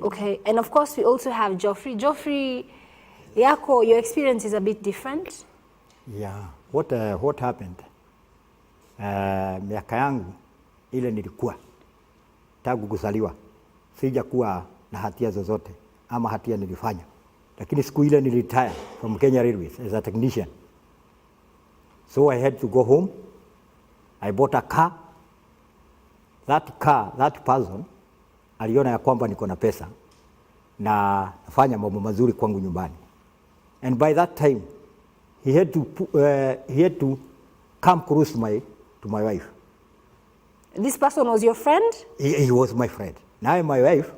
Okay, and of course we also have Geoffrey. Geoffrey, yako, your experience is a bit different. Yeah, what happened? Miaka yangu ile nilikuwa tangu kuzaliwa sija kuwa na hatia zozote ama hatia nilifanya, lakini siku ile niliretire from Kenya Railways as a technician, so I had to go home. I bought a car. That person aliona ya kwamba niko na pesa na nafanya mambo mazuri kwangu nyumbani, and by that time he had to come close to my wife. This person was your friend? He was my friend. Naye my wife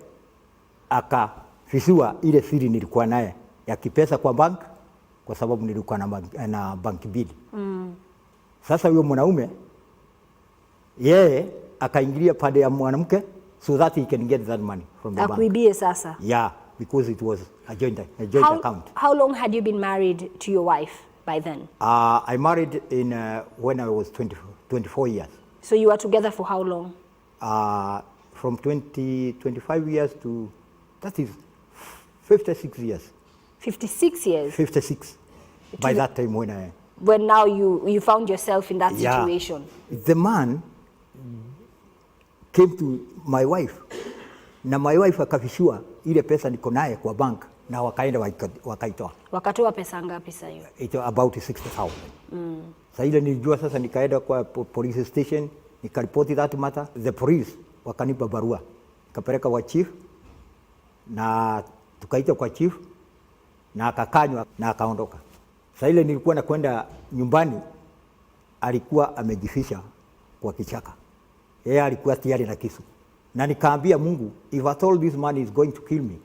akafisua ile siri nilikuwa naye ya kipesa kwa bank, kwa sababu nilikuwa na bank bill. Sasa huyo mwanaume yeye akaingilia pande ya mwanamke so that he can get that money from the bank. Akuibie sasa? Yeah, because it was a joint account. How long had you been married to your wife by then? I married when I was 24 years. So you were together for how long? From 25 years to, that is 56 years. 56 years? 56. By that time when now you found yourself in that situation. The man came to my wife, na my wife akafishua ile pesa niko naye kwa bank, na wakaenda wakaitoa. Wakatoa pesa ngapi sasa hiyo? It about 60,000. Sasa ile nilijua, sasa nikaenda kwa police station, nikaripoti that matter. The police wakanipa barua, nikapeleka kwa chief, na tukaita kwa chief, na akakanywa na akaondoka. Sasa ile nilikuwa nakwenda nyumbani, alikuwa amejifisha kwa kichaka. Yeye alikuwa tayari na kisu. Na nikaambia Mungu, if at all this man is going to kill me,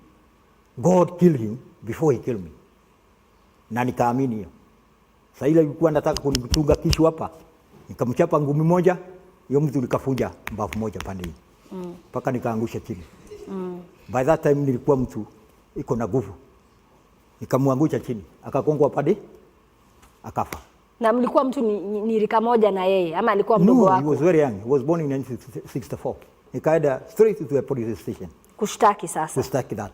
God kill him before he kill me. Na nikaamini hiyo. Sasa ile nilikuwa nataka kunitunga kishu hapa, nikamchapa ngumi moja, hiyo mtu nikafunja mbavu moja pande hii. Paka nikaangusha chini. By that time nilikuwa mtu iko na nguvu. Nikamwangusha chini, akakongwa pande, akafa. Na mlikuwa mtu ni rika moja na yeye ama alikuwa mdogo wako? No, he was very young. He was born in 1964. Nikaenda straight to the police station. Kushtaki sasa? Kushtaki that.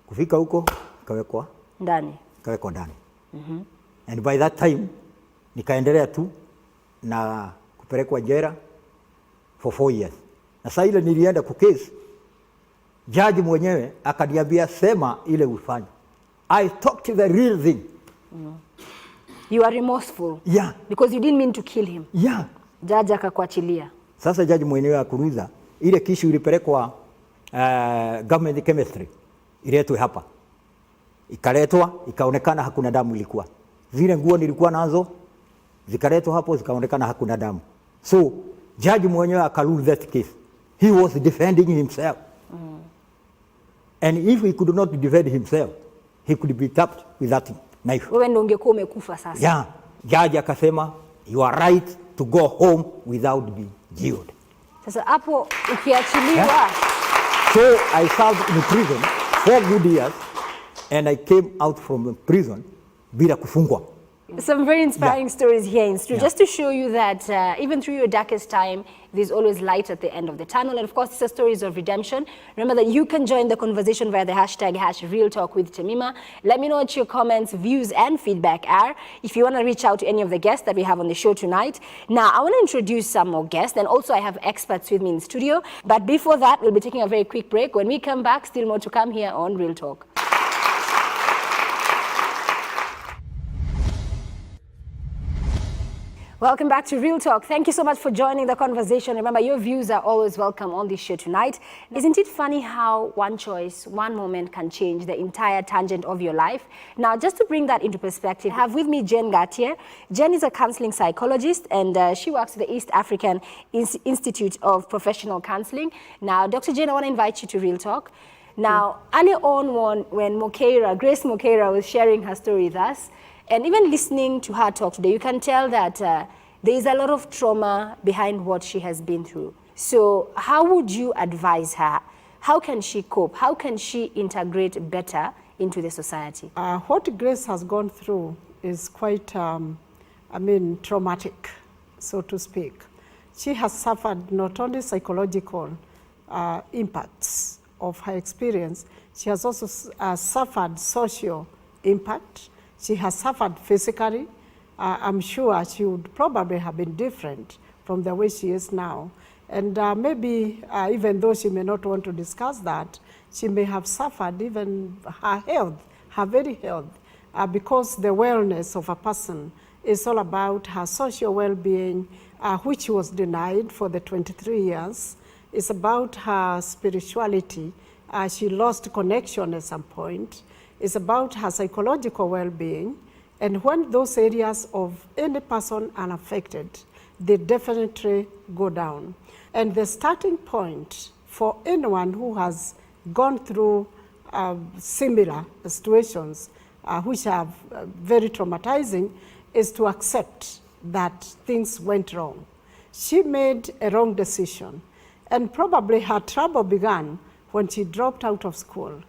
Kufika huko, kawekwa ndani. Kawekwa ndani. And by that time, nikaendelea tu na kupelekwa jela for 4 years. Na sasa ile nilienda kukesi, judge mwenyewe akaniambia sema ile ufanye. I talked the real thing. You are remorseful? Yeah. Because you didn't mean to kill him? Yeah. Judge akakuachilia? Sasa judge mwenyewe akuuliza, ile kishu ilipelekwa government chemistry, iletwe hapa. Ikaletwa, ikaonekana hakuna damu ilikuwa. Zile nguo nilikuwa nazo, zikaletwa hapo, zikaonekana hakuna damu. So, judge mwenyewe akarule that case. He was defending himself. And if he could not defend himself, he could be tapped with that knife. Wewe ndio ungekuwa umekufa sasa. Yeah. Judge akasema, you are right to go home without being jailed. Sasa hapo ukiachiliwa. Yeah. So I served in prison 4 good years, and I came out from prison bila kufungwa. Some very inspiring stories here in studio, just to show you that even through your darkest time, there's always light at the end of the tunnel. And of course, these are stories of redemption. Remember that you can join the conversation via the hashtag #RealTalkWithTemima. Let me know what your comments, views, and feedback are. If you want to reach out to any of the guests that we have on the show tonight. Now, I want to introduce some more guests, and also I have experts with me in studio. But before that, we'll be taking a very quick break. When we come back, still more to come here on Real Talk. Welcome back to Real Talk. Thank you so much for joining the conversation. Remember, your views are always welcome on this show tonight. Isn't it funny how one choice, one moment can change the entire tangent of your life? Now, just to bring that into perspective, I have with me Jen Gatier. Jen is a counseling psychologist, and she works at the East African Institute of Professional Counseling. Now, Dr. Jen, I want to invite you to Real Talk. Now, earlier on when Grace Mokeira was sharing her story with us, and even listening to her talk today, you can tell that there is a lot of trauma behind what she has been through. So how would you advise her? How can she cope? How can she integrate better into the society? What Grace has gone through is quite, traumatic, so to speak. She has suffered not only psychological impacts, of her experience, she has also suffered social impact. She has suffered physically. I'm sure she would probably have been different from the way she is now. And maybe even though she may not want to discuss that, she may have suffered even her health, her very health, because the wellness of a person is all about her social well-being, which was denied for the 23 years. It's about her spirituality. She lost connection at some point. It's about her psychological well-being. And when those areas of any person are affected, they definitely go down. And the starting point for anyone who has gone through similar situations, which are very traumatizing, is to accept that things went wrong. She made a wrong decision, and probably her trouble began when she dropped out of school.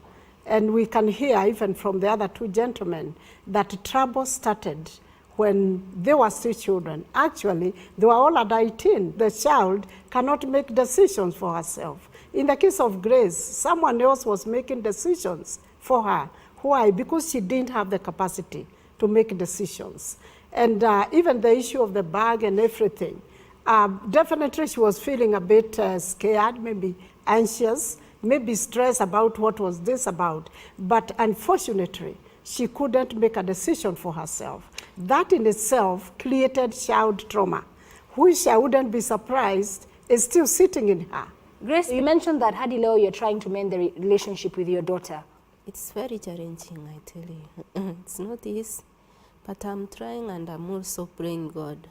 And we can hear even from the other two gentlemen that trouble started when they were still children. Actually, they were all at 18. The child cannot make decisions for herself. In the case of Grace, someone else was making decisions for her. Why? Because she didn't have the capacity to make decisions. And even the issue of the bag and everything, definitely she was feeling a bit scared, maybe anxious, maybe stressed about what was this about. But unfortunately, she couldn't make a decision for herself. That in itself created child trauma, which I wouldn't be surprised is still sitting in her. Grace, you mentioned that hadi leo you're trying to mend the relationship with your daughter. It's very challenging, I tell you. It's not easy, but I'm trying, and I'm also praying God.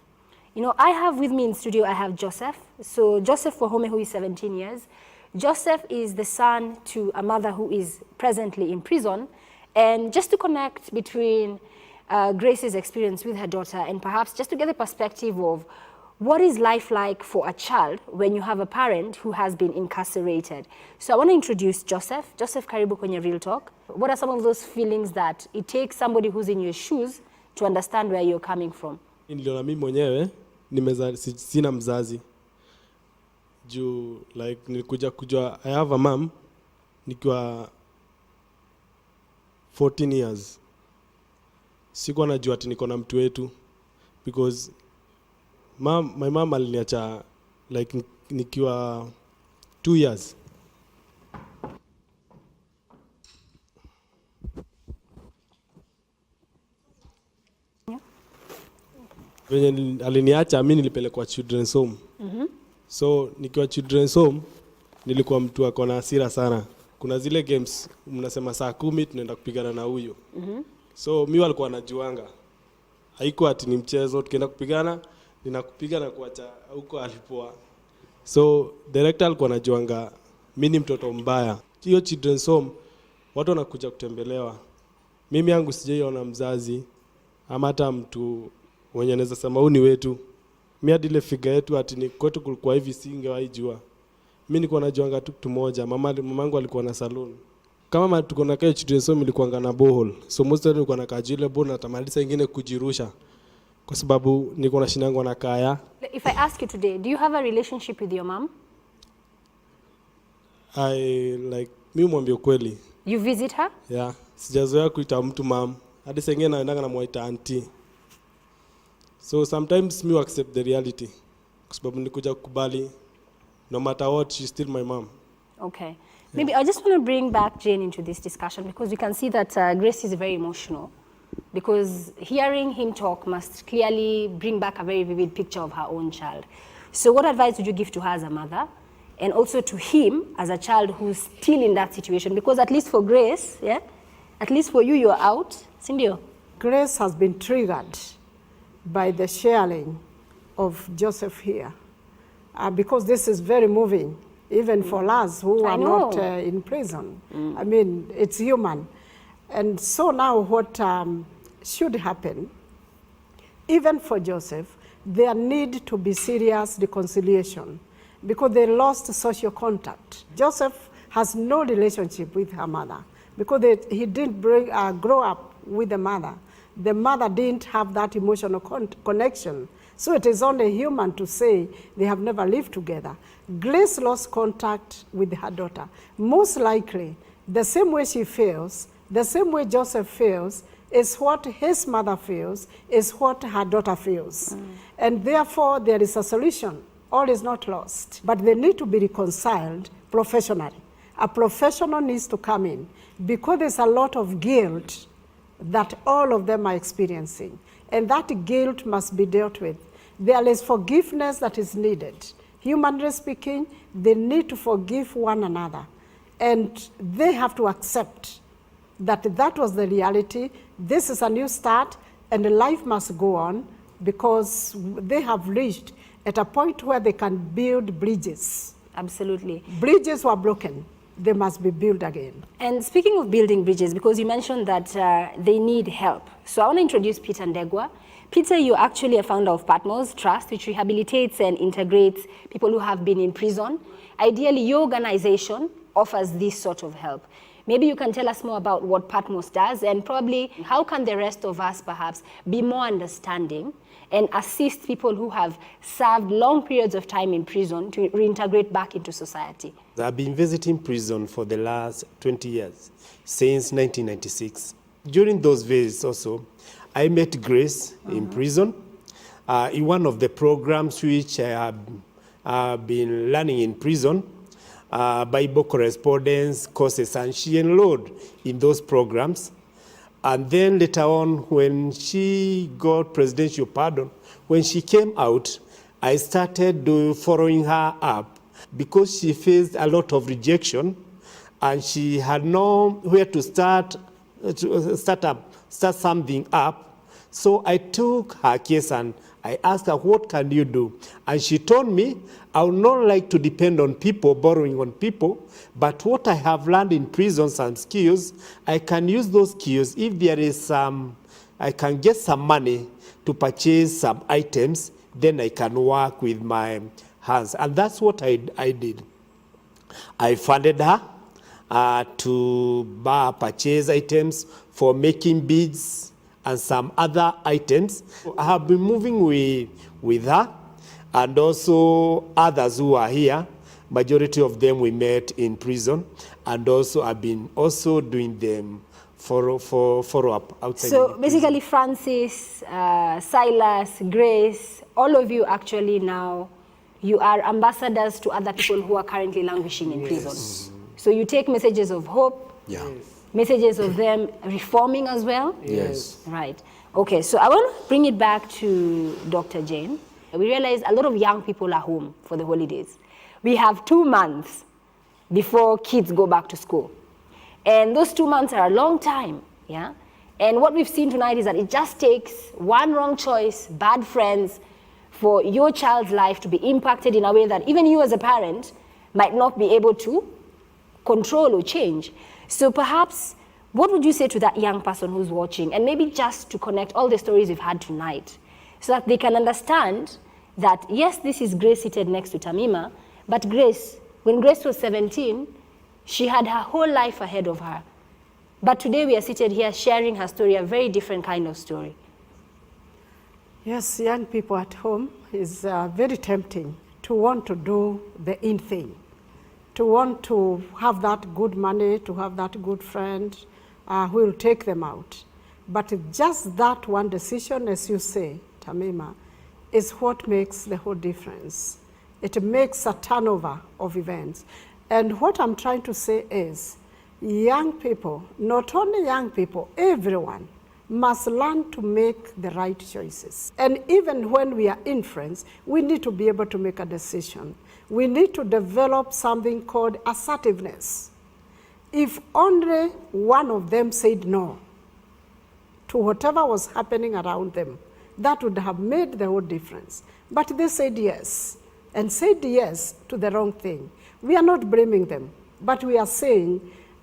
You know, I have with me in studio, I have Joseph. So Joseph Wahome, who is 17 years. Joseph is the son to a mother who is presently in prison. And just to connect between Grace's experience with her daughter and perhaps just to get the perspective of what is life like for a child when you have a parent who has been incarcerated. So I want to introduce Joseph. Joseph, karibu kwenye Real Talk. What are some of those feelings that it takes somebody who's in your shoes to understand where you're coming from? Niliona mimi mwenyewe sina mzazi. Juu like nilikuja kujua I have a mom nikiwa 14 years. Sikuwa najua ati niko na mtu wetu because my mom aliniacha like nikiwa 2 years. Venye aliniacha mimi nilipelekwa children's home. So nikiwa children's home nilikuwa mtu ako na hasira sana. Kuna zile games mnasema saa 10 tunaenda kupigana na huyo. So mimi walikuwa wanajuanga. Haikuwa ati ni mchezo, tukienda kupigana ninakupiga na kuacha huko alipoa. So director alikuwa anajuanga mimi ni mtoto mbaya. Hiyo children's home watu wanakuja kutembelewa. Mimi yangu sijaiona mzazi ama hata mtu mwenye anaweza sema huyu ni wetu. Mimi hadi ile figa yetu ati ni kwetu kulikuwa hivi singewahi jua. Mimi nilikuwa najuanga tu kitu moja, mamangu alikuwa na salon. Kama tuko na kile children's home ilikuwa na borehole. So most of nilikuwa nakaa ile borehole na tamalisa nyingine kujirusha. Kwa sababu niko na shindango na kaya. If I ask you today, do you have a relationship with your mom? Mimi mwambie kweli. You visit her? Yeah, sijazoea kuita mtu mom. Hadi sengine naendanga na muita auntie. So sometimes me accept the reality. Kwa sababu nikuja kukubali no matter what, she's still my mom. Okay. Yeah. Maybe I just want to bring back Jane into this discussion because we can see that Grace is very emotional. Because hearing him talk must clearly bring back a very vivid picture of her own child. So what advice would you give to her as a mother and also to him as a child who's still in that situation? Because at least for Grace, yeah, at least for you, you're out. Cindy? Grace has been triggered by the sharing of Joseph here because this is very moving, even for us who are not in prison. I mean, it's human. And so now what should happen, even for Joseph, there need to be serious reconciliation because they lost social contact. Joseph has no relationship with her mother because he didn't grow up with the mother. The mother didn't have that emotional connection. So it is only human to say they have never lived together. Grace lost contact with her daughter. Most likely, the same way she feels, the same way Joseph feels, is what his mother feels, is what her daughter feels. And therefore, there is a solution. All is not lost. But they need to be reconciled professionally. A professional needs to come in because there's a lot of guilt that all of them are experiencing. And that guilt must be dealt with. There is forgiveness that is needed. Humanly speaking, they need to forgive one another. And they have to accept that that was the reality. This is a new start, and life must go on because they have reached at a point where they can build bridges. Absolutely. Bridges were broken. They must be built again. And speaking of building bridges, because you mentioned that they need help. So I want to introduce Peter Ndegwa. Peter, you're actually a founder of Patmos Trust, which rehabilitates and integrates people who have been in prison. Ideally, your organization offers this sort of help. Maybe you can tell us more about what Patmos does, and probably how can the rest of us perhaps be more understanding and assist people who have served long periods of time in prison to reintegrate back into society. I've been visiting prison for the last 20 years, since 1996. During those visits also, I met Grace in prison. In one of the programs which I have been learning in prison, Bible correspondence courses, and she enrolled in those programs. And then later on, when she got presidential pardon, when she came out, I started following her up because she faced a lot of rejection and she had nowhere to start something up. So I took her case and I asked her, what can you do? And she told me, I would not like to depend on people, borrowing on people, but what I have learned in prison, some skills, I can use those skills. If there is some, I can get some money to purchase some items, then I can work with my hands. And that's what I did. I funded her to purchase items for making beads and some other items. I have been moving with her and also others who are here. Majority of them we met in prison, and also I've been also doing them follow-up outside. So basically Francis, Silas, Grace, all of you actually now, you are ambassadors to other people who are currently languishing in prison. So you take messages of hope, messages of them reforming as well? Yes. Right. Okay, so I want to bring it back to Dr. Jane. We realize a lot of young people are home for the holidays. We have 2 months before kids go back to school. And those 2 months are a long time, yeah? And what we've seen tonight is that it just takes one wrong choice, bad friends, for your child's life to be impacted in a way that even you as a parent might not be able to control or change. So perhaps, what would you say to that young person who's watching, and maybe just to connect all the stories we've had tonight, so that they can understand that, yes, this is Grace seated next to Tamima, but Grace, when Grace was 17, she had her whole life ahead of her. But today we are seated here sharing her story, a very different kind of story. Yes, young people at home is very tempting to want to do the in thing, to want to have that good money, to have that good friend who will take them out. But just that one decision, as you say, Tamima, is what makes the whole difference. It makes a turnover of events. And what I'm trying to say is, young people, not only young people, everyone must learn to make the right choices. And even when we are influenced, we need to be able to make a decision. We need to develop something called assertiveness. If only one of them said no to whatever was happening around them, that would have made the whole difference. But they said yes, and said yes to the wrong thing. We are not blaming them, but we are saying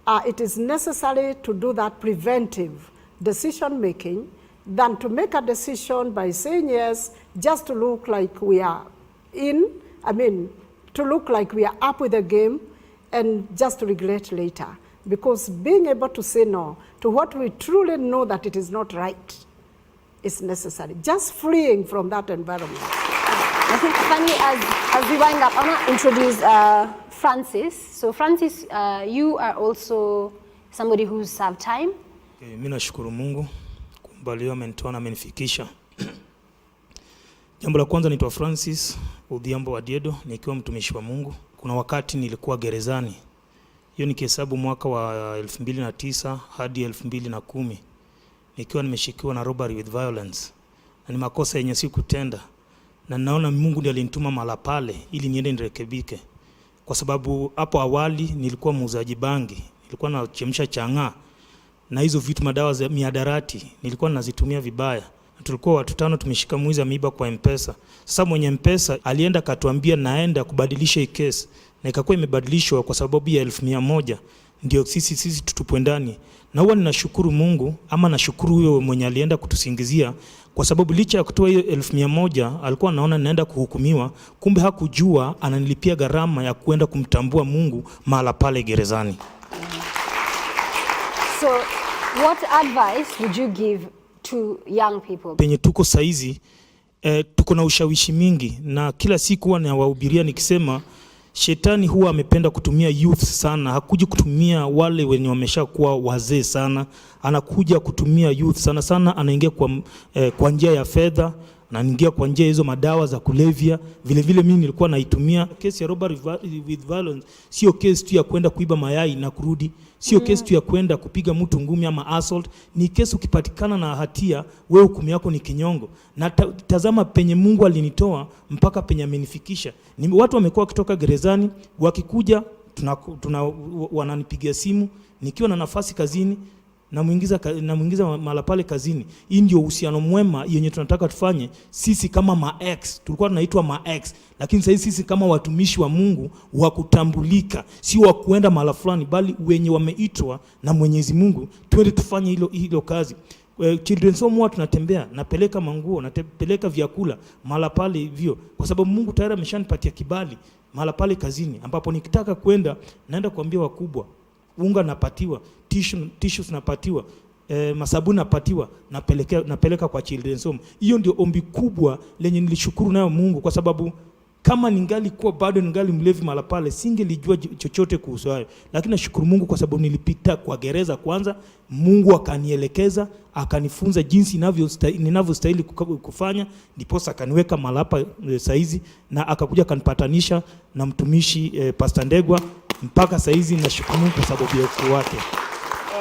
it is necessary to do that preventive decision-making than to make a decision by saying yes just to look like we are to look like we are up with the game and just to regret later. Because being able to say no to what we truly know that it is not right is necessary. Just fleeing from that environment. I think, Fanny, as we wind up, I want to introduce Francis. So Francis, you are also somebody who's served time. Mimi nashukuru Mungu kumbaliwa amenitoa na amenifikisha. Jambo la kwanza, naitwa Francis Odhiambo Wadiedo, nikiwa mtumishi wa Mungu. Kuna wakati nilikuwa gerezani. Hiyo nikihesabu mwaka wa 2009 hadi 2010. Nikiwa nimeshikiwa na robbery with violence. Na ni makosa yenye sikutenda. Na naona Mungu ndiye alinituma mahali pale ili niende nirekebike. Kwa sababu hapo awali nilikuwa muuzaji bangi, nilikuwa nachemsha chang'aa. Na hizo vitu, madawa za miadarati nilikuwa nazitumia vibaya. Tulikuwa watu 5 tumeshika mwizi ameiba kwa M-Pesa. Sasa mwenye M-Pesa alienda katuambia naenda kubadilisha hii case, na ikakuwa imebadilishwa kwa sababu ya 1,100 ndio sisi tutupwe ndani. Na huwa ninashukuru Mungu, ama nashukuru huyo mwenye alienda kutusingizia, kwa sababu licha ya kutoa hiyo 1,100 alikuwa anaona naenda kuhukumiwa, kumbe hakujua ananilipia gharama ya kwenda kumtambua Mungu mahala pale gerezani. So what advice would you give to young people? Penye tuko saizi, tuko na ushawishi mingi, na kila siku huwa nawahubiria nikisema shetani huwa amependa kutumia youth sana. Hakuji kutumia wale wenye wameshakuwa wazee sana, anakuja kutumia youth sana sana. Anaingia kwa njia ya fedha, na anaingia kwa njia hizo madawa za kulevya. Vile vile mimi nilikuwa naitumia. Kesi ya robbery with violence sio kesi tu ya kwenda kuiba mayai na kurudi, sio kesi tu ya kwenda kupiga mtu ngumi ama assault. Ni kesi ukipatikana na hatia, wewe hukumu yako ni kinyongo. Na tazama penye Mungu alinitoa mpaka penye amenifikisha. Ni watu wamekuwa wakitoka gerezani, wakikuja wananipigia simu nikiwa na nafasi kazini, na muingiza mala pale kazini. Hii ndio uhusiano mwema yenye tunataka tufanye sisi kama ma-ex. Tulikuwa tunaitwa ma-ex, lakini sasa sisi kama watumishi wa Mungu wa kutambulika, si wa kuenda mala fulani, bali wenye wameitwa na Mwenyezi Mungu, twende tufanye hilo kazi. Children's home huwa tunatembea, napeleka manguo, napeleka vyakula mala pale hivyo, kwa sababu Mungu tayari ameshanipatia kibali mala pale kazini, ambapo nikitaka kwenda naenda kuambia wakubwa, unga napatiwa, tissues napatiwa, masabuni napatiwa, napeleka kwa children's home. Hiyo ndio ombi kubwa lenye nilishukuru nayo Mungu, kwa sababu kama ningalikuwa bado ningali mlevi mala pale, singelijua chochote kuhusu hayo. Lakini nashukuru Mungu kwa sababu nilipita kwa gereza kwanza, Mungu akanielekeza, akanifunza jinsi ninavyostahili kufanya, ndiposa akaniweka mala hapa saizi, na akakuja kanipatanisha na mtumishi Pastor Ndegwa mpaka saizi. Nashukuru Mungu kwa sababu ya ukuu wake.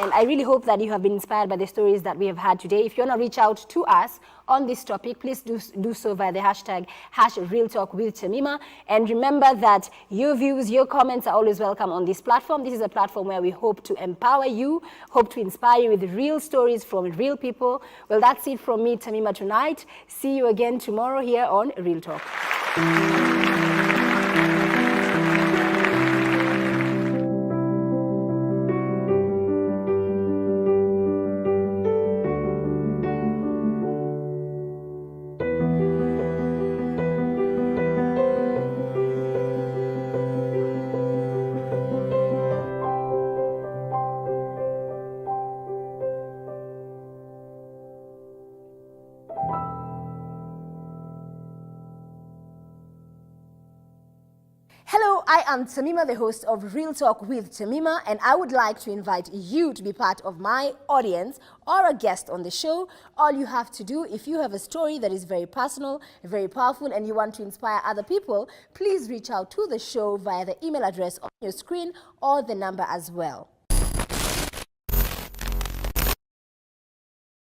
And I really hope that you have been inspired by the stories that we have had today. If you want to reach out to us on this topic, please do so via the hashtag #RealTalkWithTemima. And remember that your views, your comments are always welcome on this platform. This is a platform where we hope to empower you, hope to inspire you with real stories from real people. Well, that's it from me, Temima, tonight. See you again tomorrow here on Real Talk. Hello, I am Temima, the host of Real Talk with Temima, and I would like to invite you to be part of my audience or a guest on the show. All you have to do, if you have a story that is very personal, very powerful, and you want to inspire other people, please reach out to the show via the email address on your screen or the number as well.